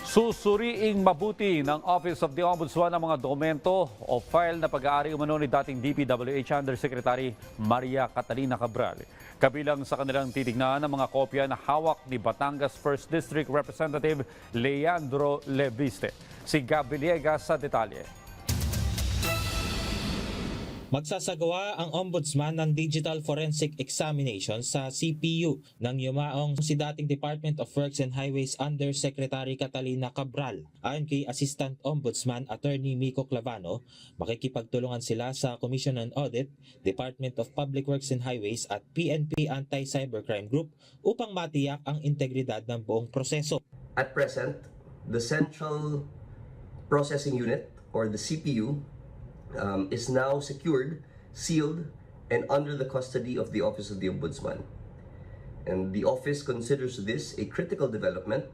Susuriing mabuti ng Office of the Ombudsman ang mga dokumento o file na pag-aari umano ni dating DPWH Undersecretary Maria Catalina Cabral. Kabilang sa kanilang titignan ang mga kopya na hawak ni Batangas 1st District Representative Leandro Leviste. Si Gab Villegas sa detalye. Magsasagawa ang Ombudsman ng Digital Forensic Examination sa CPU nang yumaong si dating Department of Works and Highways Undersecretary Catalina Cabral. Ayon kay Assistant Ombudsman Attorney Mico Clavano, makikipagtulungan sila sa Commission on Audit, Department of Public Works and Highways at PNP Anti-Cybercrime Group upang matiyak ang integridad ng buong proseso. At present, the Central Processing Unit or the CPU is now secured, sealed, and under the custody of the Office of the Ombudsman. And the office considers this a critical development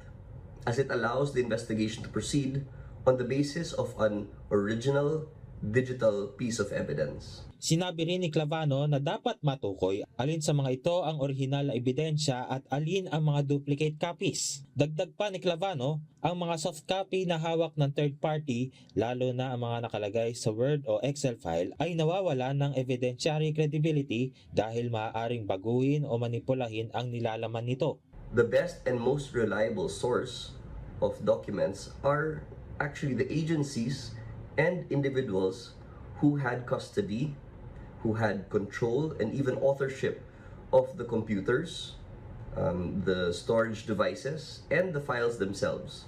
as it allows the investigation to proceed on the basis of an original digital piece of evidence. Sinabi rin ni Clavano na dapat matukoy alin sa mga ito ang orihinal na ebidensya at alin ang mga duplicate copies. Dagdag pa ni Clavano, ang mga soft copy na hawak ng third party, lalo na ang mga nakalagay sa Word o Excel file, ay nawawala ng evidentiary credibility dahil maaaring baguhin o manipulahin ang nilalaman nito. The best and most reliable source of documents are actually the agencies and individuals who had custody, who had control and even authorship of the computers, the storage devices, and the files themselves.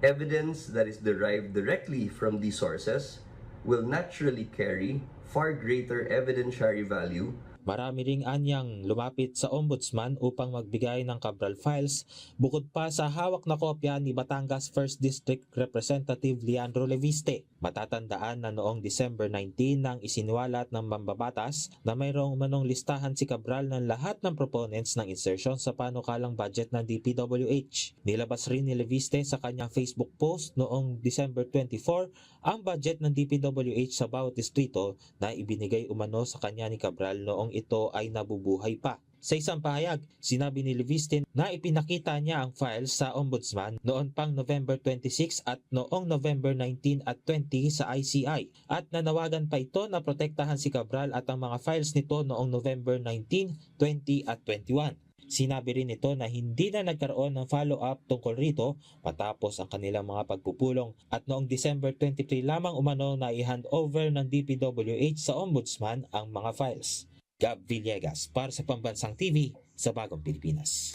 Evidence that is derived directly from these sources will naturally carry far greater evidentiary value. Marami ring anyang lumapit sa Ombudsman upang magbigay ng Cabral files bukod pa sa hawak na kopya ni Batangas 1st District Representative Leandro Leviste. Matatandaan na noong December 19 nang isiniwalat ng mambabatas na mayroong manong listahan si Cabral ng lahat ng proponents ng insertion sa panukalang budget ng DPWH. Nilabas rin ni Leviste sa kanyang Facebook post noong December 24 ang budget ng DPWH sa bawat distrito na ibinigay umano sa kanya ni Cabral noong ito ay nabubuhay pa. Sa isang pahayag, sinabi ni Leviste na ipinakita niya ang files sa Ombudsman noon pang November 26 at noong November 19 at 20 sa ICI at nanawagan pa ito na protektahan si Cabral at ang mga files nito noong November 19, 20 at 21. Sinabi rin ito na hindi na nagkaroon ng follow-up tungkol rito matapos ang kanilang mga pagpupulong at noong December 23 lamang umano na i-hand over ng DPWH sa Ombudsman ang mga files. Gab Villegas para sa Pambansang TV sa Bagong Pilipinas.